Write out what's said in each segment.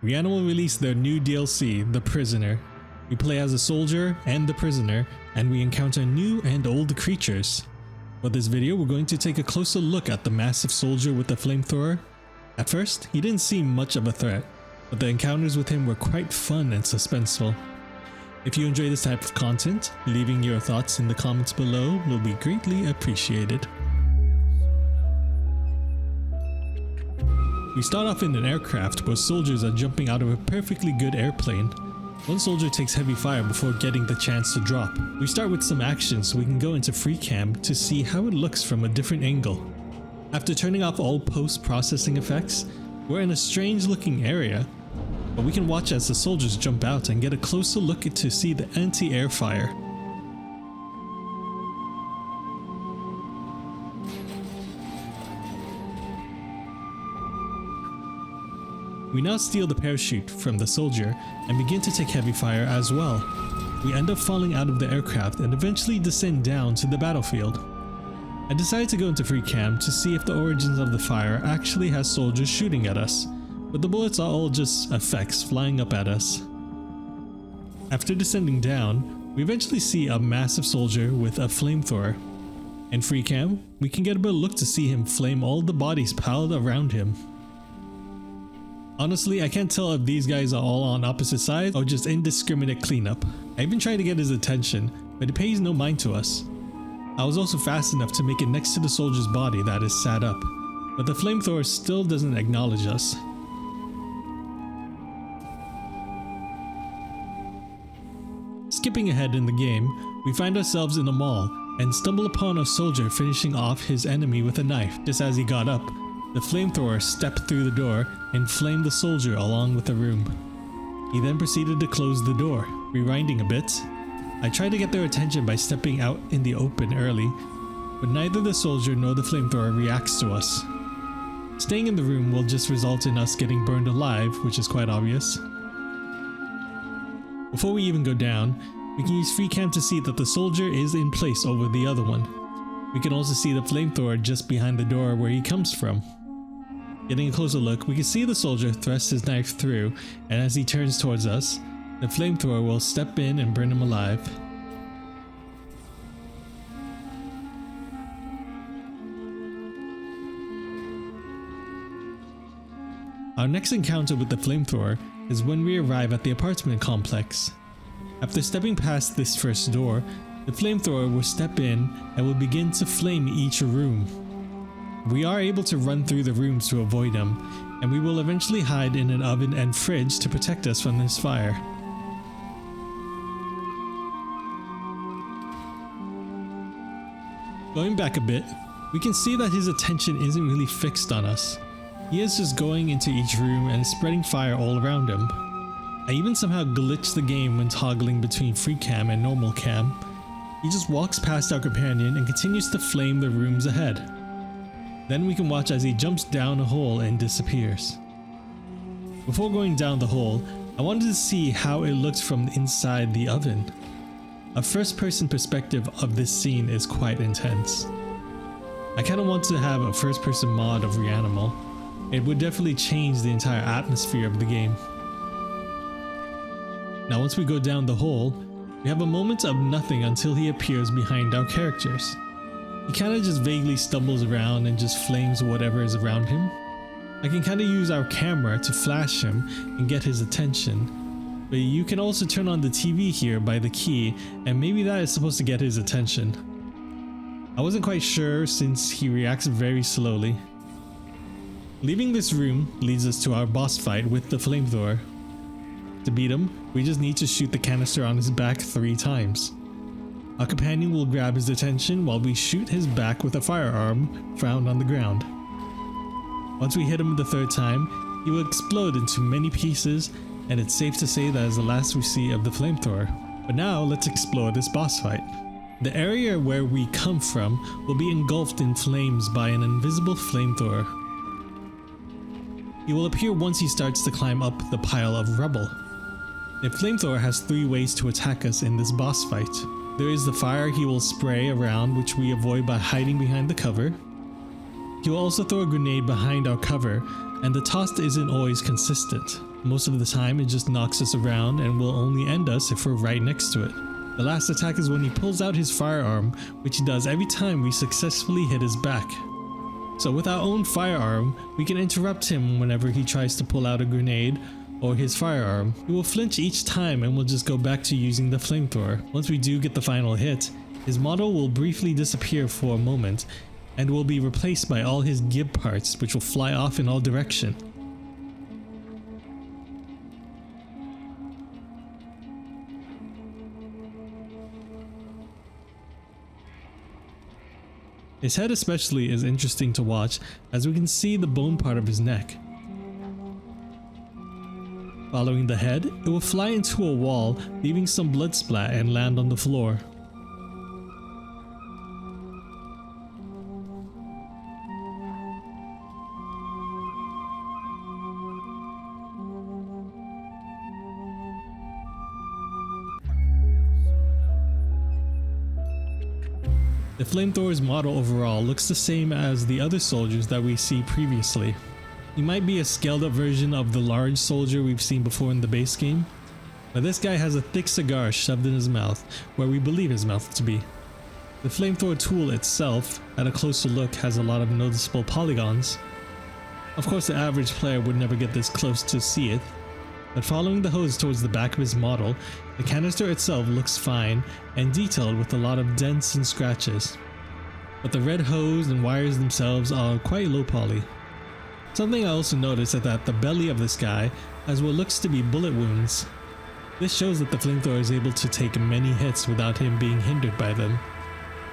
REANIMAL released their new DLC, The Prisoner. We play as a soldier and the prisoner, and we encounter new and old creatures. For this video, we're going to take a closer look at the massive soldier with the flamethrower. At first, he didn't seem much of a threat, but the encounters with him were quite fun and suspenseful. If you enjoy this type of content, leaving your thoughts in the comments below will be greatly appreciated. We start off in an aircraft where soldiers are jumping out of a perfectly good airplane. One soldier takes heavy fire before getting the chance to drop. We start with some action so we can go into free cam to see how it looks from a different angle. After turning off all post-processing effects, we're in a strange looking area, but we can watch as the soldiers jump out and get a closer look to see the anti-air fire. We now steal the parachute from the soldier and begin to take heavy fire as well. We end up falling out of the aircraft and eventually descend down to the battlefield. I decided to go into free cam to see if the origins of the fire actually has soldiers shooting at us, but the bullets are all just effects flying up at us. After descending down, we eventually see a massive soldier with a flamethrower. In free cam, we can get a better look to see him flame all the bodies piled around him. Honestly, I can't tell if these guys are all on opposite sides or just indiscriminate cleanup. I even tried to get his attention, but he pays no mind to us. I was also fast enough to make it next to the soldier's body that is sat up, but the flamethrower still doesn't acknowledge us. Skipping ahead in the game, we find ourselves in a mall and stumble upon a soldier finishing off his enemy with a knife. Just as he got up, the flamethrower stepped through the door and flamed the soldier along with the room. He then proceeded to close the door. Rewinding a bit, I tried to get their attention by stepping out in the open early, but neither the soldier nor the flamethrower reacts to us. Staying in the room will just result in us getting burned alive, which is quite obvious. Before we even go down, we can use free cam to see that the soldier is in place over the other one. We can also see the flamethrower just behind the door where he comes from. Getting a closer look, we can see the soldier thrust his knife through, and as he turns towards us, the flamethrower will step in and burn him alive. Our next encounter with the flamethrower is when we arrive at the apartment complex. After stepping past this first door, the flamethrower will step in and will begin to flame each room. We are able to run through the rooms to avoid him, and we will eventually hide in an oven and fridge to protect us from this fire. Going back a bit, we can see that his attention isn't really fixed on us. He is just going into each room and spreading fire all around him. I even somehow glitched the game when toggling between free cam and normal cam. He just walks past our companion and continues to flame the rooms ahead. Then we can watch as he jumps down a hole and disappears. Before going down the hole, I wanted to see how it looked from inside the oven. A first-person perspective of this scene is quite intense. I kinda want to have a first-person mod of REANIMAL. It would definitely change the entire atmosphere of the game. Now once we go down the hole, we have a moment of nothing until he appears behind our characters. He kinda just vaguely stumbles around and just flames whatever is around him. I can kinda use our camera to flash him and get his attention, but you can also turn on the TV here by the key, and maybe that is supposed to get his attention. I wasn't quite sure since he reacts very slowly. Leaving this room leads us to our boss fight with the flamethrower. To beat him, we just need to shoot the canister on his back 3 times. Our companion will grab his attention while we shoot his back with a firearm found on the ground. Once we hit him the 3rd time, he will explode into many pieces, and it's safe to say that is the last we see of the flamethrower. But now let's explore this boss fight. The area where we come from will be engulfed in flames by an invisible flamethrower. He will appear once he starts to climb up the pile of rubble. The flamethrower has 3 ways to attack us in this boss fight. There is the fire he will spray around, which we avoid by hiding behind the cover. He will also throw a grenade behind our cover, and the toss isn't always consistent. Most of the time it just knocks us around and will only end us if we're right next to it. The last attack is when he pulls out his firearm, which he does every time we successfully hit his back. So with our own firearm, we can interrupt him whenever he tries to pull out a grenade or his firearm. He will flinch each time and will just go back to using the flamethrower. Once we do get the final hit, his model will briefly disappear for a moment and will be replaced by all his gib parts, which will fly off in all directions. His head especially is interesting to watch, as we can see the bone part of his neck. Following the head, it will fly into a wall, leaving some blood splat and land on the floor. The flamethrower's model overall looks the same as the other soldiers that we see previously. He might be a scaled up version of the large soldier we've seen before in the base game, but this guy has a thick cigar shoved in his mouth, where we believe his mouth to be. The flamethrower tool itself, at a closer look, has a lot of noticeable polygons. Of course the average player would never get this close to see it, but following the hose towards the back of his model, the canister itself looks fine and detailed with a lot of dents and scratches. But the red hose and wires themselves are quite low poly. Something I also noticed is that the belly of this guy has what looks to be bullet wounds. This shows that the flamethrower is able to take many hits without him being hindered by them,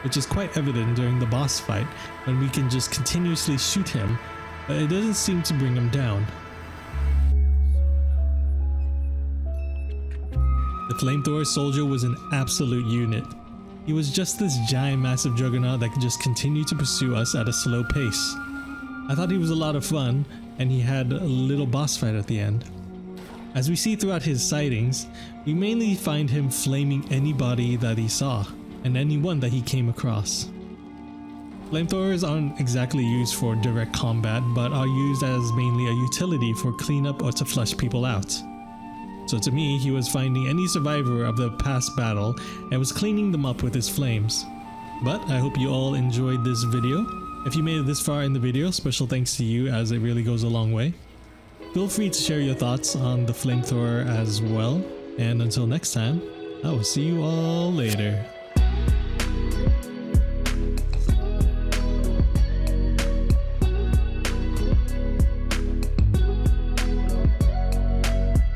which is quite evident during the boss fight when we can just continuously shoot him, but it doesn't seem to bring him down. The flamethrower soldier was an absolute unit. He was just this giant massive juggernaut that could just continue to pursue us at a slow pace. I thought he was a lot of fun, and he had a little boss fight at the end. As we see throughout his sightings, we mainly find him flaming anybody that he saw, and anyone that he came across. Flamethrowers aren't exactly used for direct combat, but are used as mainly a utility for cleanup or to flush people out. So to me, he was finding any survivor of the past battle and was cleaning them up with his flames. But I hope you all enjoyed this video. If you made it this far in the video, special thanks to you, as it really goes a long way. Feel free to share your thoughts on the flamethrower as well. And until next time, I will see you all later.